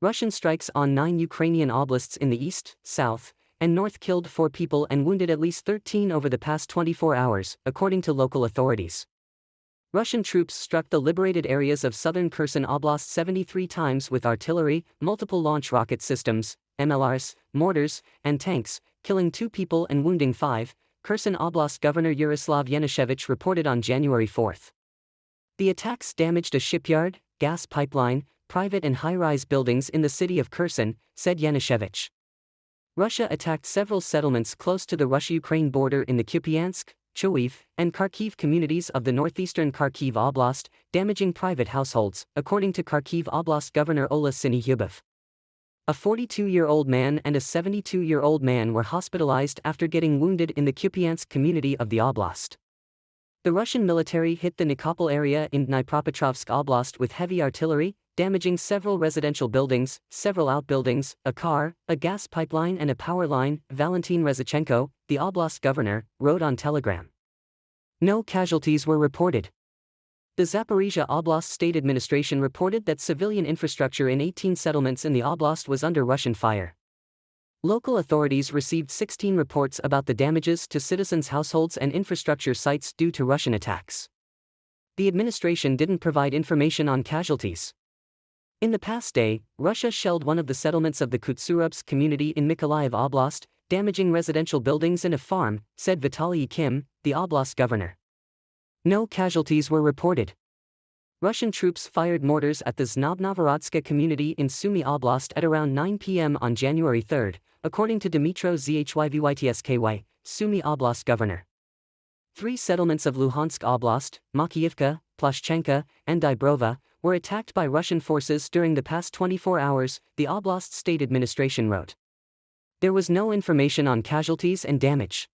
Russian strikes on 9 Ukrainian oblasts in the east, south, and north killed 4 people and wounded at least 13 over the past 24 hours, according to local authorities. Russian troops struck the liberated areas of southern Kherson Oblast 73 times with artillery, multiple launch rocket systems, MLRs, mortars, and tanks, killing 2 people and wounding 5, Kherson Oblast Governor Yaroslav Yanushevich reported on January 4. The attacks damaged a shipyard, gas pipeline, private and high-rise buildings in the city of Kherson, said Yanushevich. Russia attacked several settlements close to the Russia-Ukraine border in the Kupiansk, Choiv, and Kharkiv communities of the northeastern Kharkiv Oblast, damaging private households, according to Kharkiv Oblast Governor Ola Sinyhubov. A 42-year-old man and a 72-year-old man were hospitalized after getting wounded in the Kupiansk community of the oblast. The Russian military hit the Nikopol area in Dnipropetrovsk Oblast with heavy artillery, damaging several residential buildings, several outbuildings, a car, a gas pipeline and a power line, Valentin Rezichenko, the oblast governor, wrote on Telegram. No casualties were reported. The Zaporizhia Oblast State Administration reported that civilian infrastructure in 18 settlements in the oblast was under Russian fire. Local authorities received 16 reports about the damages to citizens' households and infrastructure sites due to Russian attacks. The administration didn't provide information on casualties. In the past day, Russia shelled one of the settlements of the Kutsurubsk community in Mykolaiv Oblast, damaging residential buildings and a farm, said Vitaly Kim, the oblast governor. No casualties were reported. Russian troops fired mortars at the Znobnovorodska community in Sumy Oblast at around 9 p.m. on January 3, according to Dmitro Zhyvytysky, Sumy Oblast governor. 3 settlements of Luhansk Oblast, Makiivka, Ploshchenka, and Dybrova, were attacked by Russian forces during the past 24 hours, the Oblast State Administration wrote. There was no information on casualties and damage.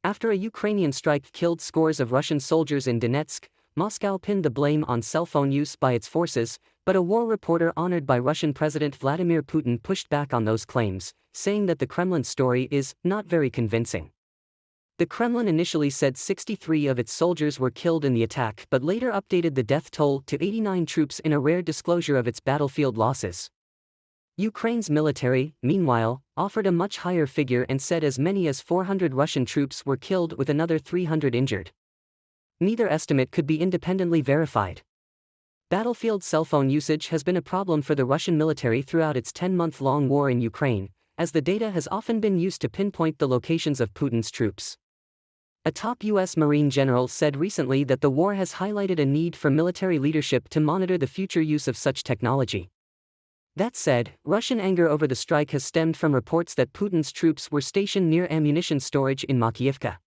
After a Ukrainian strike killed scores of Russian soldiers in Donetsk, Moscow pinned the blame on cell phone use by its forces, but a war reporter honored by Russian President Vladimir Putin pushed back on those claims, saying that the Kremlin's story is not very convincing. The Kremlin initially said 63 of its soldiers were killed in the attack but later updated the death toll to 89 troops in a rare disclosure of its battlefield losses. Ukraine's military, meanwhile, offered a much higher figure and said as many as 400 Russian troops were killed with another 300 injured. Neither estimate could be independently verified. Battlefield cell phone usage has been a problem for the Russian military throughout its 10-month-long war in Ukraine, as the data has often been used to pinpoint the locations of Putin's troops. A top U.S. Marine general said recently that the war has highlighted a need for military leadership to monitor the future use of such technology. That said, Russian anger over the strike has stemmed from reports that Putin's troops were stationed near ammunition storage in Makiivka.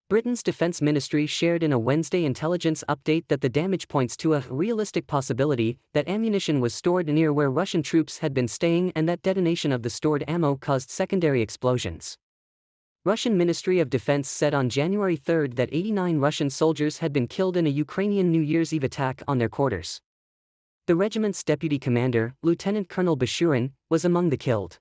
Britain's defense ministry shared in a Wednesday intelligence update that the damage points to a realistic possibility that ammunition was stored near where Russian troops had been staying and that detonation of the stored ammo caused secondary explosions. Russian Ministry of Defense said on January 3 that 89 Russian soldiers had been killed in a Ukrainian New Year's Eve attack on their quarters. The regiment's deputy commander, Lieutenant Colonel Bashurin, was among the killed.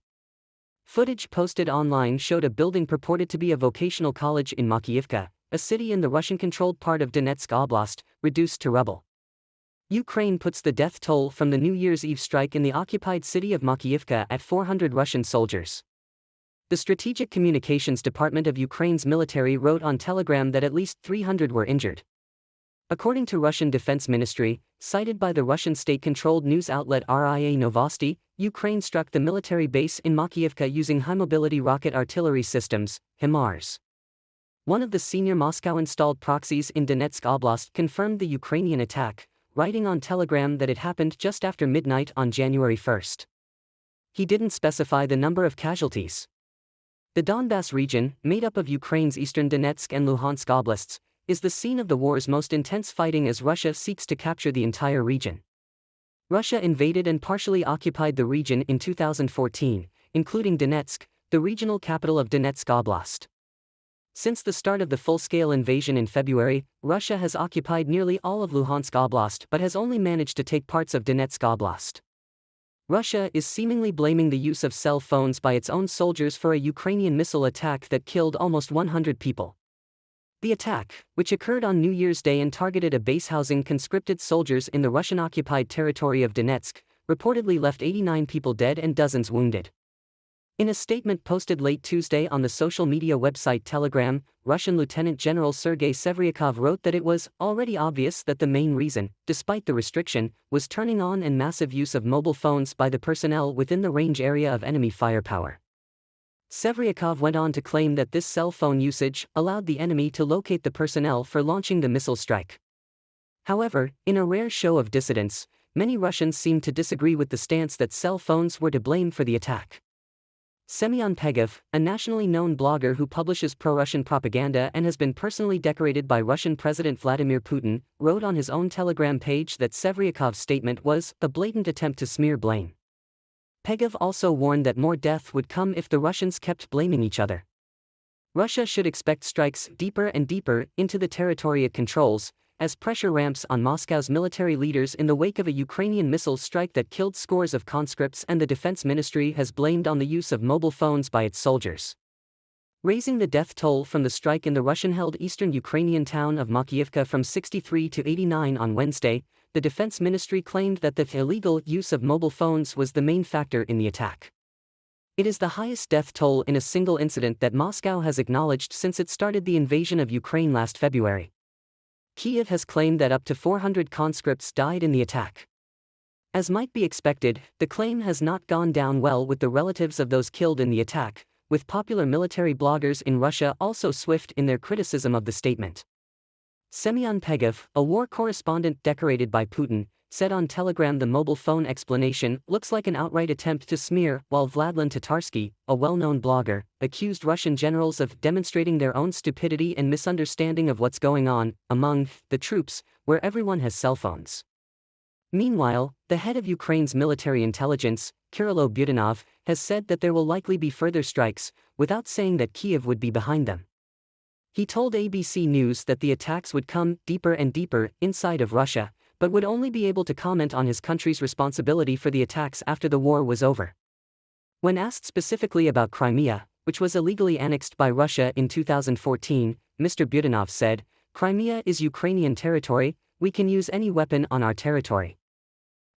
Footage posted online showed a building purported to be a vocational college in Makiivka, a city in the Russian-controlled part of Donetsk Oblast, reduced to rubble. Ukraine puts the death toll from the New Year's Eve strike in the occupied city of Makiivka at 400 Russian soldiers. The Strategic Communications Department of Ukraine's military wrote on Telegram that at least 300 were injured. According to Russian Defense Ministry, cited by the Russian state-controlled news outlet RIA Novosti, Ukraine struck the military base in Makiivka using high-mobility rocket artillery systems, HIMARS. One of the senior Moscow-installed proxies in Donetsk Oblast confirmed the Ukrainian attack, writing on Telegram that it happened just after midnight on January 1. He didn't specify the number of casualties. The Donbas region, made up of Ukraine's eastern Donetsk and Luhansk oblasts, is the scene of the war's most intense fighting as Russia seeks to capture the entire region. Russia invaded and partially occupied the region in 2014, including Donetsk, the regional capital of Donetsk Oblast. Since the start of the full-scale invasion in February, Russia has occupied nearly all of Luhansk Oblast but has only managed to take parts of Donetsk Oblast. Russia is seemingly blaming the use of cell phones by its own soldiers for a Ukrainian missile attack that killed almost 100 people. The attack, which occurred on New Year's Day and targeted a base housing conscripted soldiers in the Russian-occupied territory of Donetsk, reportedly left 89 people dead and dozens wounded. In a statement posted late Tuesday on the social media website Telegram, Russian Lieutenant General Sergei Sevryakov wrote that it was already obvious that the main reason, despite the restriction, was turning on and massive use of mobile phones by the personnel within the range area of enemy firepower. Sevryakov went on to claim that this cell phone usage allowed the enemy to locate the personnel for launching the missile strike. However, in a rare show of dissidence, many Russians seemed to disagree with the stance that cell phones were to blame for the attack. Semyon Pegov, a nationally known blogger who publishes pro-Russian propaganda and has been personally decorated by Russian President Vladimir Putin, wrote on his own Telegram page that Sevryakov's statement was a blatant attempt to smear blame. Pegov also warned that more death would come if the Russians kept blaming each other. Russia should expect strikes deeper and deeper into the territory it controls, as pressure ramps on Moscow's military leaders in the wake of a Ukrainian missile strike that killed scores of conscripts, and the defense ministry has blamed on the use of mobile phones by its soldiers. Raising the death toll from the strike in the Russian-held eastern Ukrainian town of Makiyivka from 63 to 89 on Wednesday, the defense ministry claimed that the illegal use of mobile phones was the main factor in the attack. It is the highest death toll in a single incident that Moscow has acknowledged since it started the invasion of Ukraine last February. Kyiv has claimed that up to 400 conscripts died in the attack. As might be expected, the claim has not gone down well with the relatives of those killed in the attack, with popular military bloggers in Russia also swift in their criticism of the statement. Semyon Pegov, a war correspondent decorated by Putin, said on Telegram the mobile phone explanation looks like an outright attempt to smear, while Vladlen Tatarsky, a well-known blogger, accused Russian generals of demonstrating their own stupidity and misunderstanding of what's going on among the troops, where everyone has cell phones. Meanwhile, the head of Ukraine's military intelligence, Kyrylo Budanov, has said that there will likely be further strikes, without saying that Kyiv would be behind them. He told ABC News that the attacks would come deeper and deeper inside of Russia, but would only be able to comment on his country's responsibility for the attacks after the war was over. When asked specifically about Crimea, which was illegally annexed by Russia in 2014, Mr. Budanov said, "Crimea is Ukrainian territory, we can use any weapon on our territory."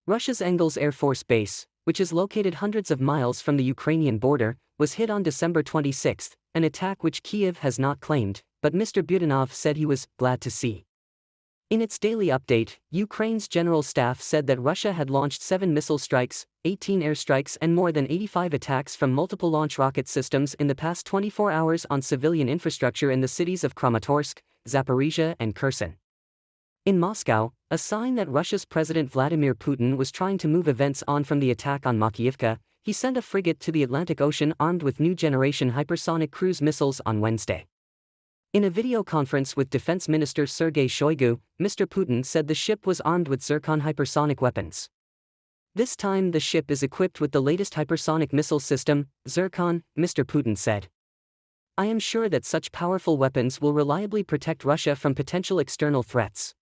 Russia's Engels Air Force Base, which is located hundreds of miles from the Ukrainian border, was hit on December 26, an attack which Kyiv has not claimed, but Mr. Budanov said he was glad to see. In its daily update, Ukraine's general staff said that Russia had launched 7 missile strikes, 18 airstrikes and more than 85 attacks from multiple launch rocket systems in the past 24 hours on civilian infrastructure in the cities of Kramatorsk, Zaporizhia and Kherson. In Moscow, a sign that Russia's President Vladimir Putin was trying to move events on from the attack on Makiyivka, he sent a frigate to the Atlantic Ocean armed with new-generation hypersonic cruise missiles on Wednesday. In a video conference with Defense Minister Sergei Shoigu, Mr. Putin said the ship was armed with Zircon hypersonic weapons. This time the ship is equipped with the latest hypersonic missile system, Zircon, Mr. Putin said. "I am sure that such powerful weapons will reliably protect Russia from potential external threats."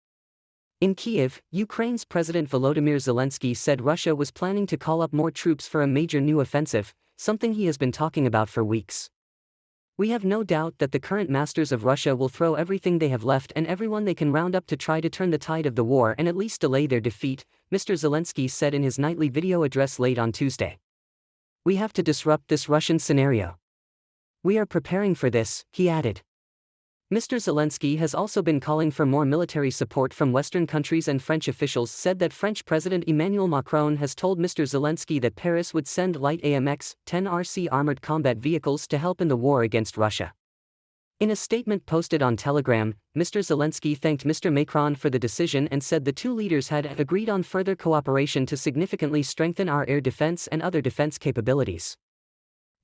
In Kyiv, Ukraine's President Volodymyr Zelensky said Russia was planning to call up more troops for a major new offensive, something he has been talking about for weeks. "We have no doubt that the current masters of Russia will throw everything they have left and everyone they can round up to try to turn the tide of the war and at least delay their defeat," Mr. Zelensky said in his nightly video address late on Tuesday. "We have to disrupt this Russian scenario. We are preparing for this," he added. Mr. Zelensky has also been calling for more military support from Western countries, and French officials said that French President Emmanuel Macron has told Mr. Zelensky that Paris would send light AMX-10 RC armored combat vehicles to help in the war against Russia. In a statement posted on Telegram, Mr. Zelensky thanked Mr. Macron for the decision and said the two leaders had agreed on further cooperation to significantly strengthen our air defense and other defense capabilities.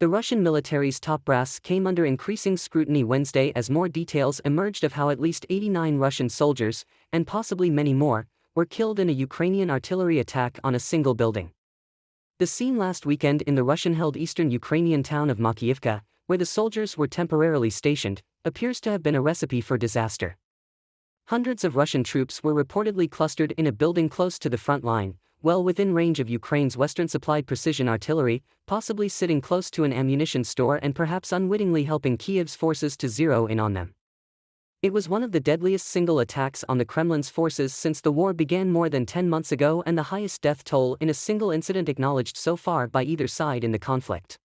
The Russian military's top brass came under increasing scrutiny Wednesday as more details emerged of how at least 89 Russian soldiers, and possibly many more, were killed in a Ukrainian artillery attack on a single building. The scene last weekend in the Russian-held eastern Ukrainian town of Makiyivka, where the soldiers were temporarily stationed, appears to have been a recipe for disaster. Hundreds of Russian troops were reportedly clustered in a building close to the front line, well within range of Ukraine's Western-supplied precision artillery, possibly sitting close to an ammunition store and perhaps unwittingly helping Kyiv's forces to zero in on them. It was one of the deadliest single attacks on the Kremlin's forces since the war began more than 10 months ago and the highest death toll in a single incident acknowledged so far by either side in the conflict.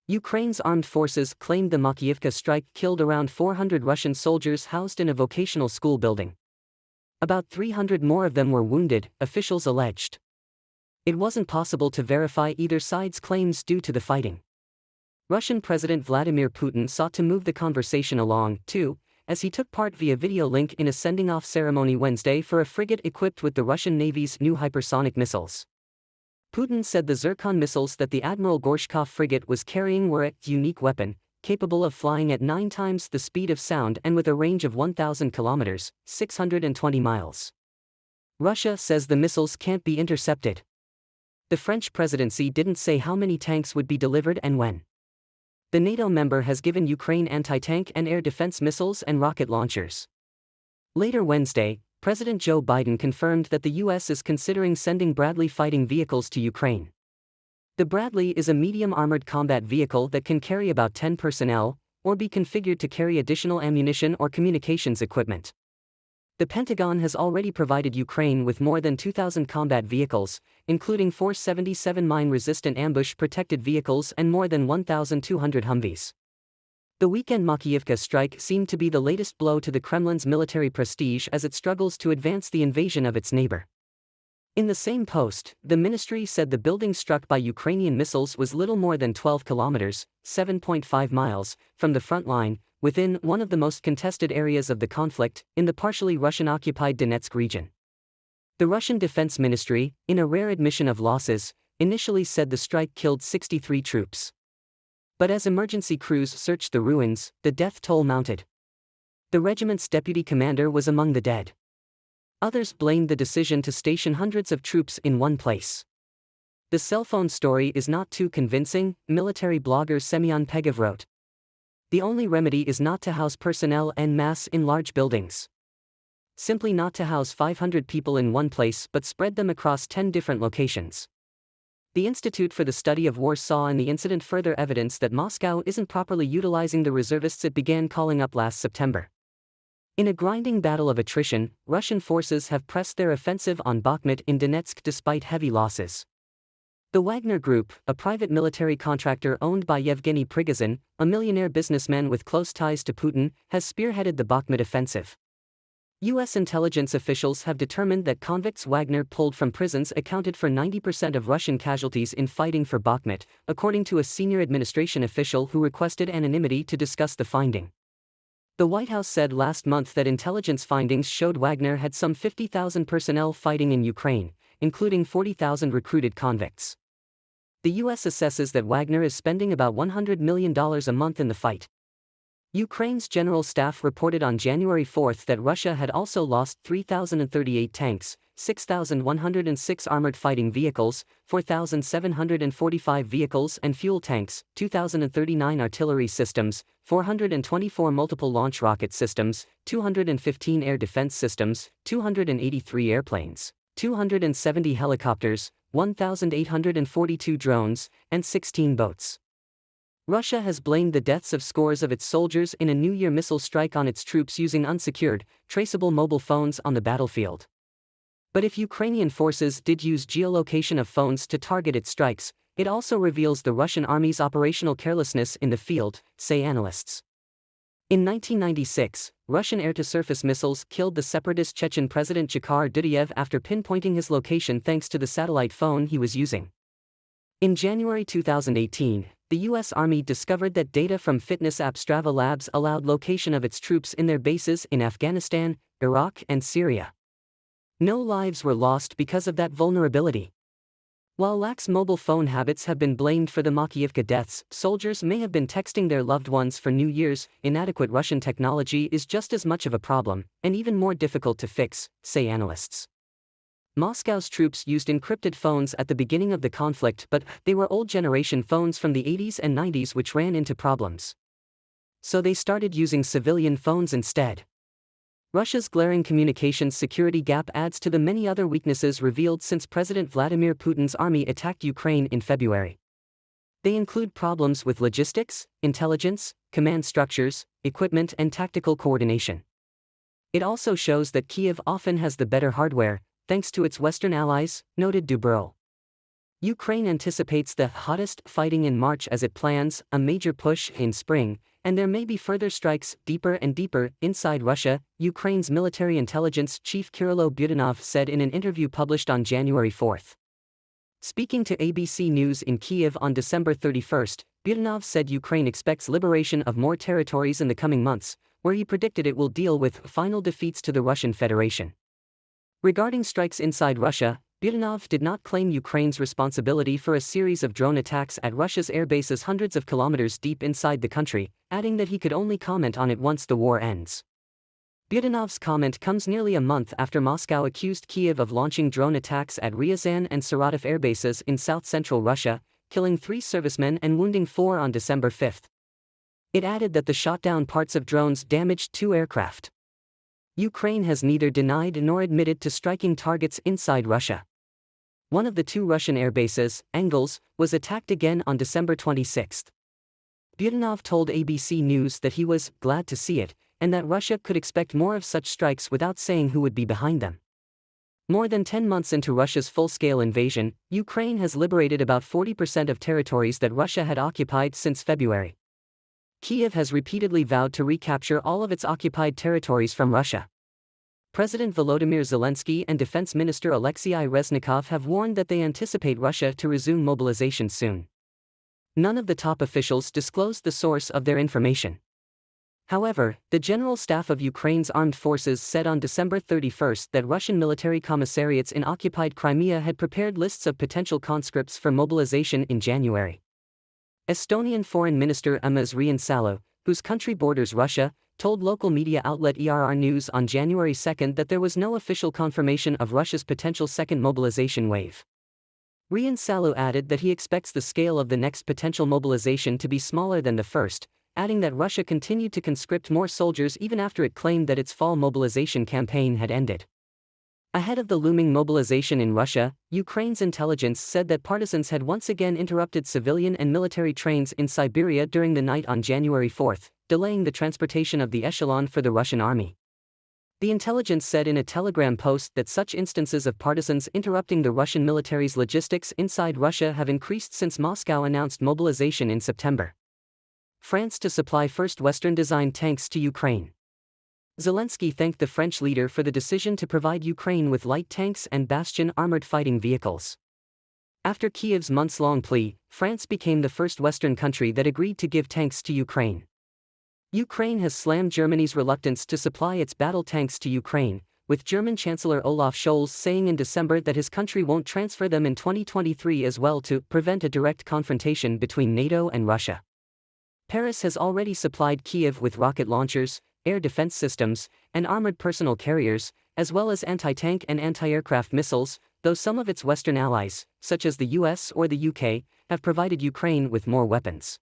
Ukraine's armed forces claimed the Makiivka strike killed around 400 Russian soldiers housed in a vocational school building. About 300 more of them were wounded, officials alleged. It wasn't possible to verify either side's claims due to the fighting. Russian President Vladimir Putin sought to move the conversation along, too, as he took part via video link in a sending-off ceremony Wednesday for a frigate equipped with the Russian Navy's new hypersonic missiles. Putin said the Zircon missiles that the Admiral Gorshkov frigate was carrying were a unique weapon, capable of flying at 9 times the speed of sound and with a range of 1,000 kilometers, 620 miles. Russia says the missiles can't be intercepted. The French presidency didn't say how many tanks would be delivered and when. The NATO member has given Ukraine anti-tank and air defense missiles and rocket launchers. Later Wednesday, President Joe Biden confirmed that the U.S. is considering sending Bradley fighting vehicles to Ukraine. The Bradley is a medium armored combat vehicle that can carry about 10 personnel, or be configured to carry additional ammunition or communications equipment. The Pentagon has already provided Ukraine with more than 2,000 combat vehicles, including 477 mine-resistant ambush-protected vehicles and more than 1,200 Humvees. The weekend Makiivka strike seemed to be the latest blow to the Kremlin's military prestige as it struggles to advance the invasion of its neighbor. In the same post, the ministry said the building struck by Ukrainian missiles was little more than 12 kilometers, 7.5 miles, from the front line, within one of the most contested areas of the conflict, in the partially Russian-occupied Donetsk region. The Russian Defense Ministry, in a rare admission of losses, initially said the strike killed 63 troops. But as emergency crews searched the ruins, the death toll mounted. The regiment's deputy commander was among the dead. Others blamed the decision to station hundreds of troops in one place. The cell phone story is not too convincing, military blogger Semyon Pegev wrote. The only remedy is not to house personnel en masse in large buildings. Simply not to house 500 people in one place but spread them across 10 different locations. The Institute for the Study of War saw in the incident further evidence that Moscow isn't properly utilizing the reservists it began calling up last September. In a grinding battle of attrition, Russian forces have pressed their offensive on Bakhmut in Donetsk despite heavy losses. The Wagner Group, a private military contractor owned by Yevgeny Prigozhin, a millionaire businessman with close ties to Putin, has spearheaded the Bakhmut offensive. U.S. intelligence officials have determined that convicts Wagner pulled from prisons accounted for 90% of Russian casualties in fighting for Bakhmut, according to a senior administration official who requested anonymity to discuss the finding. The White House said last month that intelligence findings showed Wagner had some 50,000 personnel fighting in Ukraine, including 40,000 recruited convicts. The U.S. assesses that Wagner is spending about $100 million a month in the fight. Ukraine's general staff reported on January 4 that Russia had also lost 3,038 tanks, 6,106 armored fighting vehicles, 4,745 vehicles and fuel tanks, 2,039 artillery systems, 424 multiple launch rocket systems, 215 air defense systems, 283 airplanes, 270 helicopters, 1,842 drones, and 16 boats. Russia has blamed the deaths of scores of its soldiers in a New Year missile strike on its troops using unsecured, traceable mobile phones on the battlefield. But if Ukrainian forces did use geolocation of phones to target its strikes, it also reveals the Russian army's operational carelessness in the field, say analysts. In 1996, Russian air-to-surface missiles killed the separatist Chechen President Jakhar Dudayev after pinpointing his location thanks to the satellite phone he was using. In January 2018, the U.S. Army discovered that data from fitness app Strava Labs allowed location of its troops in their bases in Afghanistan, Iraq, and Syria. No lives were lost because of that vulnerability. While lax mobile phone habits have been blamed for the Makiivka deaths, soldiers may have been texting their loved ones for New Year's. Inadequate Russian technology is just as much of a problem, and even more difficult to fix, say analysts. Moscow's troops used encrypted phones at the beginning of the conflict, but they were old-generation phones from the 80s and 90s which ran into problems. So they started using civilian phones instead. Russia's glaring communications security gap adds to the many other weaknesses revealed since President Vladimir Putin's army attacked Ukraine in February. They include problems with logistics, intelligence, command structures, equipment and tactical coordination. It also shows that Kyiv often has the better hardware, thanks to its Western allies, noted Dubrul. Ukraine anticipates the hottest fighting in March as it plans a major push in spring, and there may be further strikes deeper and deeper inside Russia, Ukraine's military intelligence chief Kyrylo Budanov said in an interview published on January 4. Speaking to ABC News in Kyiv on December 31, Budanov said Ukraine expects liberation of more territories in the coming months, where he predicted it will deal with final defeats to the Russian Federation. Regarding strikes inside Russia, Budanov did not claim Ukraine's responsibility for a series of drone attacks at Russia's airbases hundreds of kilometers deep inside the country, adding that he could only comment on it once the war ends. Budanov's comment comes nearly a month after Moscow accused Kyiv of launching drone attacks at Ryazan and Saratov airbases in south-central Russia, killing 3 servicemen and wounding 4 on December 5. It added that the shot-down parts of drones damaged 2 aircraft. Ukraine has neither denied nor admitted to striking targets inside Russia. One of the 2 Russian airbases, Engels, was attacked again on December 26. Budanov told ABC News that he was glad to see it, and that Russia could expect more of such strikes without saying who would be behind them. More than 10 months into Russia's full-scale invasion, Ukraine has liberated about 40% of territories that Russia had occupied since February. Kyiv has repeatedly vowed to recapture all of its occupied territories from Russia. President Volodymyr Zelensky and Defense Minister Alexei Reznikov have warned that they anticipate Russia to resume mobilization soon. None of the top officials disclosed the source of their information. However, the General Staff of Ukraine's armed forces said on December 31 that Russian military commissariats in occupied Crimea had prepared lists of potential conscripts for mobilization in January. Estonian Foreign Minister Urmas Reinsalu, whose country borders Russia, told local media outlet ERR News on January 2 that there was no official confirmation of Russia's potential second mobilization wave. Reinsalu added that he expects the scale of the next potential mobilization to be smaller than the first, adding that Russia continued to conscript more soldiers even after it claimed that its fall mobilization campaign had ended. Ahead of the looming mobilization in Russia, Ukraine's intelligence said that partisans had once again interrupted civilian and military trains in Siberia during the night on January 4, delaying the transportation of the echelon for the Russian army. The intelligence said in a Telegram post that such instances of partisans interrupting the Russian military's logistics inside Russia have increased since Moscow announced mobilization in September. France to supply first Western-designed tanks to Ukraine. Zelensky thanked the French leader for the decision to provide Ukraine with light tanks and Bastion armored fighting vehicles. After Kyiv's months-long plea, France became the first Western country that agreed to give tanks to Ukraine. Ukraine has slammed Germany's reluctance to supply its battle tanks to Ukraine, with German Chancellor Olaf Scholz saying in December that his country won't transfer them in 2023 as well to prevent a direct confrontation between NATO and Russia. Paris has already supplied Kyiv with rocket launchers, air defense systems, and armored personnel carriers, as well as anti-tank and anti-aircraft missiles, though some of its Western allies, such as the US or the UK, have provided Ukraine with more weapons.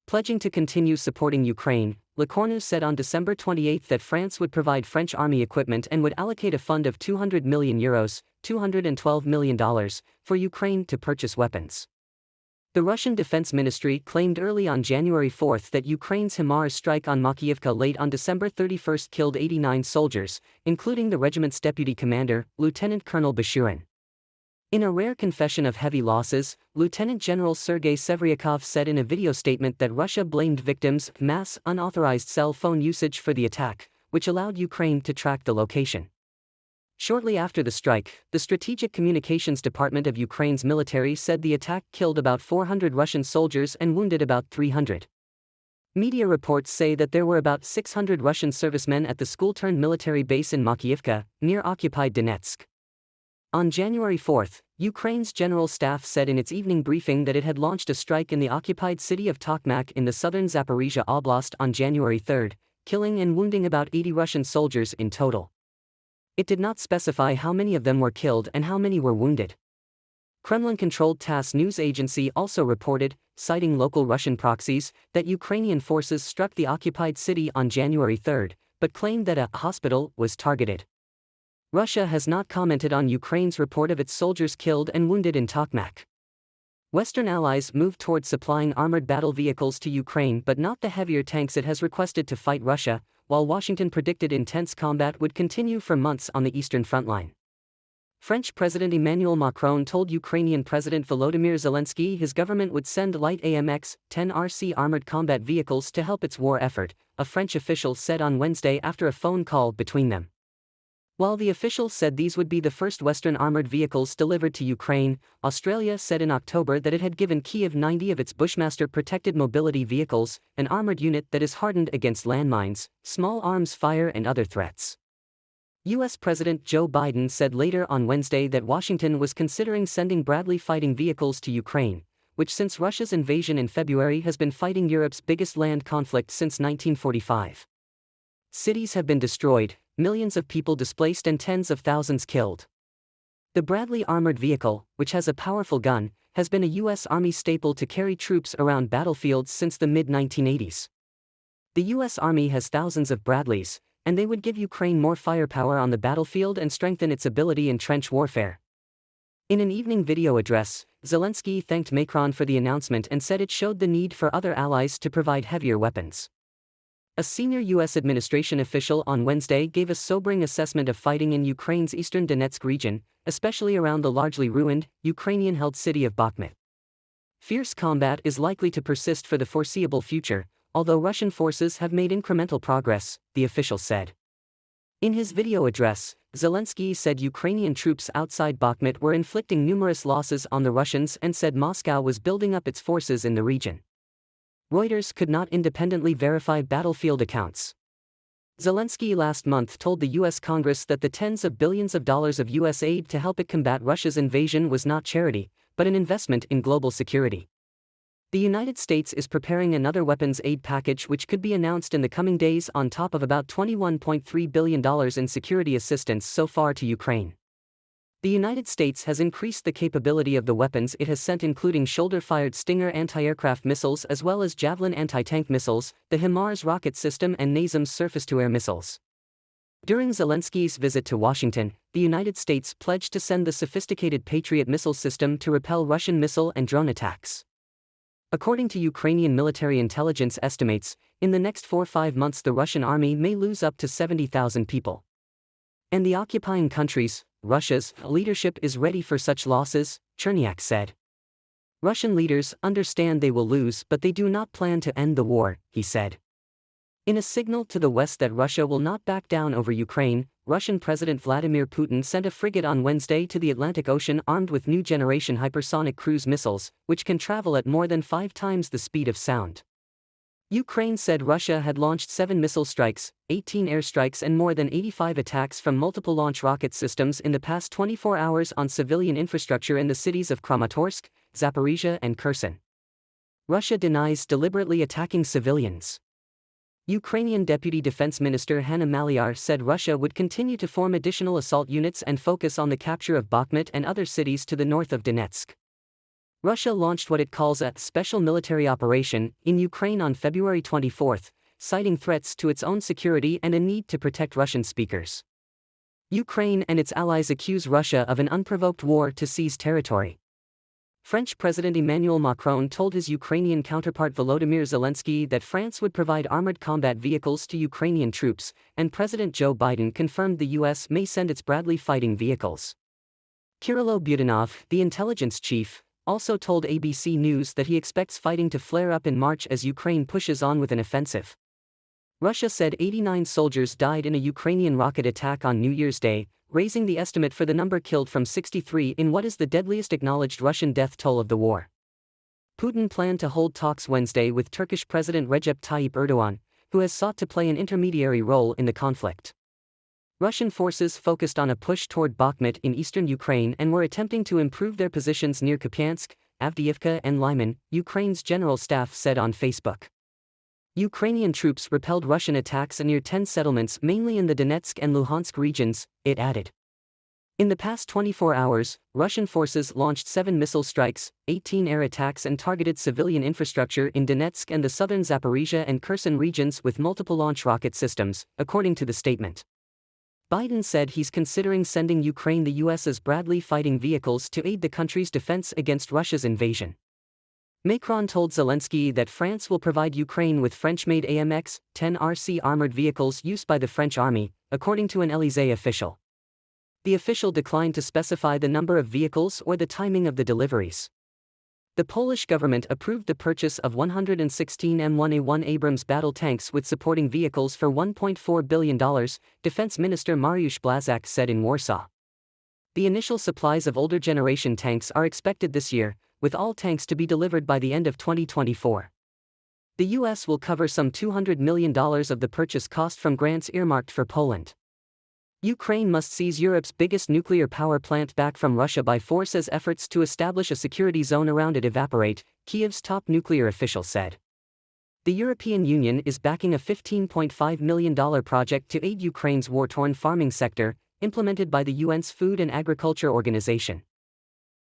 Pledging to continue supporting Ukraine, Le Cornu said on December 28 that France would provide French army equipment and would allocate a fund of €200 million, $212 million, for Ukraine to purchase weapons. The Russian Defense Ministry claimed early on January 4 that Ukraine's HIMARS strike on Makiivka late on December 31 killed 89 soldiers, including the regiment's deputy commander, Lieutenant Colonel Bashurin. In a rare confession of heavy losses, Lieutenant General Sergei Sevryakov said in a video statement that Russia blamed victims' mass unauthorized cell phone usage for the attack, which allowed Ukraine to track the location. Shortly after the strike, the Strategic Communications Department of Ukraine's military said the attack killed about 400 Russian soldiers and wounded about 300. Media reports say that there were about 600 Russian servicemen at the school-turned-military base in Makiivka, near occupied Donetsk. On January 4, Ukraine's General Staff said in its evening briefing that it had launched a strike in the occupied city of Tokmak in the southern Zaporizhia Oblast on January 3, killing and wounding about 80 Russian soldiers in total. It did not specify how many of them were killed and how many were wounded. Kremlin-controlled TASS news agency also reported, citing local Russian proxies, that Ukrainian forces struck the occupied city on January 3, but claimed that a hospital was targeted. Russia has not commented on Ukraine's report of its soldiers killed and wounded in Tokmak. Western allies moved toward supplying armored battle vehicles to Ukraine but not the heavier tanks it has requested to fight Russia, while Washington predicted intense combat would continue for months on the eastern front line. French President Emmanuel Macron told Ukrainian President Volodymyr Zelensky his government would send light AMX-10 armored combat vehicles to help its war effort, a French official said on Wednesday after a phone call between them. While the official said these would be the first Western armored vehicles delivered to Ukraine, Australia said in October that it had given Kyiv 90 of its Bushmaster protected mobility vehicles, an armored unit that is hardened against landmines, small arms fire and other threats. U.S. President Joe Biden said later on Wednesday that Washington was considering sending Bradley fighting vehicles to Ukraine, which since Russia's invasion in February has been fighting Europe's biggest land conflict since 1945. Cities have been destroyed, millions of people displaced and tens of thousands killed. The Bradley armored vehicle, which has a powerful gun, has been a U.S. Army staple to carry troops around battlefields since the mid-1980s. The U.S. Army has thousands of Bradleys, and they would give Ukraine more firepower on the battlefield and strengthen its ability in trench warfare. In an evening video address, Zelensky thanked Macron for the announcement and said it showed the need for other allies to provide heavier weapons. A senior U.S. administration official on Wednesday gave a sobering assessment of fighting in Ukraine's eastern Donetsk region, especially around the largely ruined, Ukrainian-held city of Bakhmut. Fierce combat is likely to persist for the foreseeable future, although Russian forces have made incremental progress, the official said. In his video address, Zelensky said Ukrainian troops outside Bakhmut were inflicting numerous losses on the Russians and said Moscow was building up its forces in the region. Reuters could not independently verify battlefield accounts. Zelensky last month told the U.S. Congress that the tens of billions of dollars of U.S. aid to help it combat Russia's invasion was not charity, but an investment in global security. The United States is preparing another weapons aid package which could be announced in the coming days on top of about $21.3 billion in security assistance so far to Ukraine. The United States has increased the capability of the weapons it has sent, including shoulder-fired Stinger anti-aircraft missiles as well as Javelin anti-tank missiles, the HIMARS rocket system and NASAMS surface-to-air missiles. During Zelensky's visit to Washington, the United States pledged to send the sophisticated Patriot missile system to repel Russian missile and drone attacks. According to Ukrainian military intelligence estimates, in the next 4-5 months the Russian army may lose up to 70,000 people. And the occupying countries, Russia's leadership is ready for such losses, Chernyak said. Russian leaders understand they will lose, but they do not plan to end the war, he said. In a signal to the West that Russia will not back down over Ukraine, Russian President Vladimir Putin sent a frigate on Wednesday to the Atlantic Ocean armed with new-generation hypersonic cruise missiles, which can travel at more than 5 times the speed of sound. Ukraine said Russia had launched 7 missile strikes, 18 airstrikes and more than 85 attacks from multiple launch rocket systems in the past 24 hours on civilian infrastructure in the cities of Kramatorsk, Zaporizhia and Kherson. Russia denies deliberately attacking civilians. Ukrainian Deputy Defense Minister Hanna Maliar said Russia would continue to form additional assault units and focus on the capture of Bakhmut and other cities to the north of Donetsk. Russia launched what it calls a special military operation in Ukraine on February 24, citing threats to its own security and a need to protect Russian speakers. Ukraine and its allies accuse Russia of an unprovoked war to seize territory. French President Emmanuel Macron told his Ukrainian counterpart Volodymyr Zelensky that France would provide armored combat vehicles to Ukrainian troops, and President Joe Biden confirmed the U.S. may send its Bradley fighting vehicles. Kirilo Budanov, the intelligence chief, also told ABC News that he expects fighting to flare up in March as Ukraine pushes on with an offensive. Russia said 89 soldiers died in a Ukrainian rocket attack on New Year's Day, raising the estimate for the number killed from 63 in what is the deadliest acknowledged Russian death toll of the war. Putin planned to hold talks Wednesday with Turkish President Recep Tayyip Erdogan, who has sought to play an intermediary role in the conflict. Russian forces focused on a push toward Bakhmut in eastern Ukraine and were attempting to improve their positions near Kupiansk, Avdiivka and Lyman, Ukraine's general staff said on Facebook. Ukrainian troops repelled Russian attacks near 10 settlements mainly in the Donetsk and Luhansk regions, it added. In the past 24 hours, Russian forces launched 7 missile strikes, 18 air attacks and targeted civilian infrastructure in Donetsk and the southern Zaporizhia and Kherson regions with multiple launch rocket systems, according to the statement. Biden said he's considering sending Ukraine the U.S.'s Bradley fighting vehicles to aid the country's defense against Russia's invasion. Macron told Zelensky that France will provide Ukraine with French-made AMX-10 armored vehicles used by the French army, according to an Élysée official. The official declined to specify the number of vehicles or the timing of the deliveries. The Polish government approved the purchase of 116 M1A1 Abrams battle tanks with supporting vehicles for $1.4 billion, Defense Minister Mariusz Błaszczak said in Warsaw. The initial supplies of older generation tanks are expected this year, with all tanks to be delivered by the end of 2024. The U.S. will cover some $200 million of the purchase cost from grants earmarked for Poland. Ukraine must seize Europe's biggest nuclear power plant back from Russia by force as efforts to establish a security zone around it evaporate, Kiev's top nuclear official said. The European Union is backing a $15.5 million project to aid Ukraine's war-torn farming sector, implemented by the UN's Food and Agriculture Organization.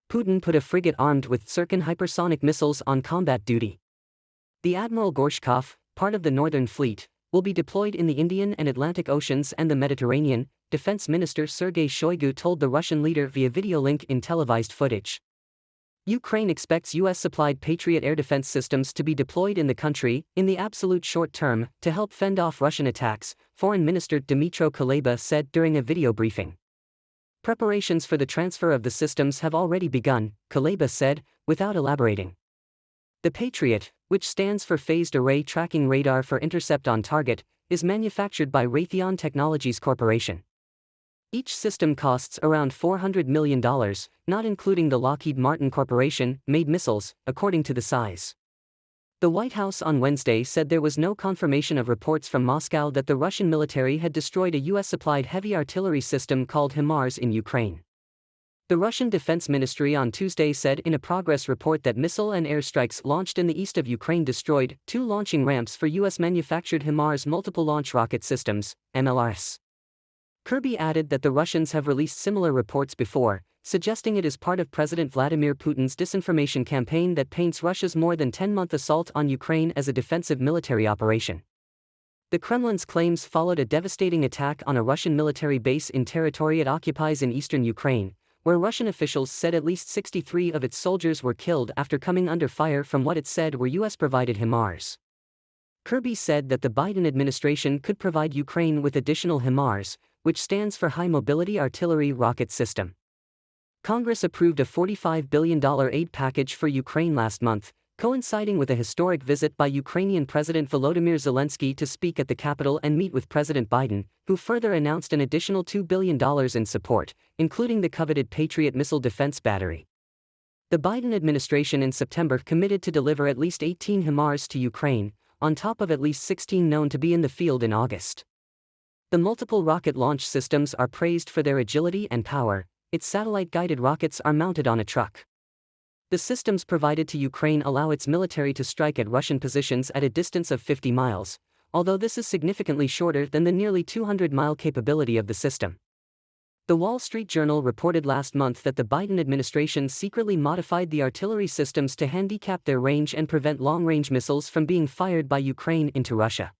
Putin put a frigate armed with Sirkin hypersonic missiles on combat duty. The Admiral Gorshkov, part of the Northern Fleet, will be deployed in the Indian and Atlantic Oceans and the Mediterranean, Defense Minister Sergei Shoigu told the Russian leader via video link in televised footage. Ukraine expects US-supplied Patriot air defense systems to be deployed in the country, in the absolute short term, to help fend off Russian attacks, Foreign Minister Dmytro Kuleba said during a video briefing. Preparations for the transfer of the systems have already begun, Kuleba said, without elaborating. The Patriot, which stands for Phased Array Tracking Radar for Intercept on Target, is manufactured by Raytheon Technologies Corporation. Each system costs around $400 million, not including the Lockheed Martin Corporation made missiles, according to the size. The White House on Wednesday said there was no confirmation of reports from Moscow that the Russian military had destroyed a US-supplied heavy artillery system called HIMARS in Ukraine. The Russian Defense Ministry on Tuesday said in a progress report that missile and airstrikes launched in the east of Ukraine destroyed 2 launching ramps for US-manufactured HIMARS multiple launch rocket systems, MLRS. Kirby added that the Russians have released similar reports before, suggesting it is part of President Vladimir Putin's disinformation campaign that paints Russia's more than 10-month assault on Ukraine as a defensive military operation. The Kremlin's claims followed a devastating attack on a Russian military base in territory it occupies in eastern Ukraine, where Russian officials said at least 63 of its soldiers were killed after coming under fire from what it said were US-provided HIMARS. Kirby said that the Biden administration could provide Ukraine with additional HIMARS, which stands for High Mobility Artillery Rocket System. Congress approved a $45 billion aid package for Ukraine last month, coinciding with a historic visit by Ukrainian President Volodymyr Zelensky to speak at the Capitol and meet with President Biden, who further announced an additional $2 billion in support, including the coveted Patriot missile defense battery. The Biden administration in September committed to deliver at least 18 HIMARS to Ukraine, on top of at least 16 known to be in the field in August. The multiple rocket launch systems are praised for their agility and power. Its satellite-guided rockets are mounted on a truck. The systems provided to Ukraine allow its military to strike at Russian positions at a distance of 50 miles, although this is significantly shorter than the nearly 200-mile capability of the system. The Wall Street Journal reported last month that the Biden administration secretly modified the artillery systems to handicap their range and prevent long-range missiles from being fired by Ukraine into Russia.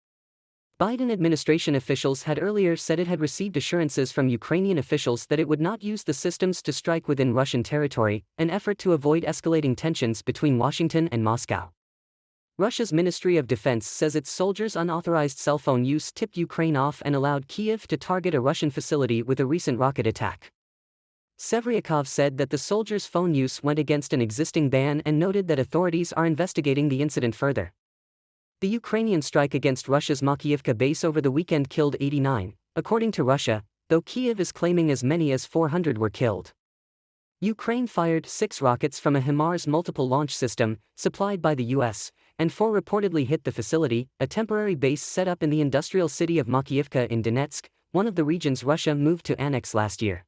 Biden administration officials had earlier said it had received assurances from Ukrainian officials that it would not use the systems to strike within Russian territory, an effort to avoid escalating tensions between Washington and Moscow. Russia's Ministry of Defense says its soldiers' unauthorized cell phone use tipped Ukraine off and allowed Kyiv to target a Russian facility with a recent rocket attack. Sevryakov said that the soldiers' phone use went against an existing ban and noted that authorities are investigating the incident further. The Ukrainian strike against Russia's Makiivka base over the weekend killed 89, according to Russia, though Kyiv is claiming as many as 400 were killed. Ukraine fired 6 rockets from a HIMARS multiple launch system, supplied by the US, and 4 reportedly hit the facility, a temporary base set up in the industrial city of Makiivka in Donetsk, one of the regions Russia moved to annex last year.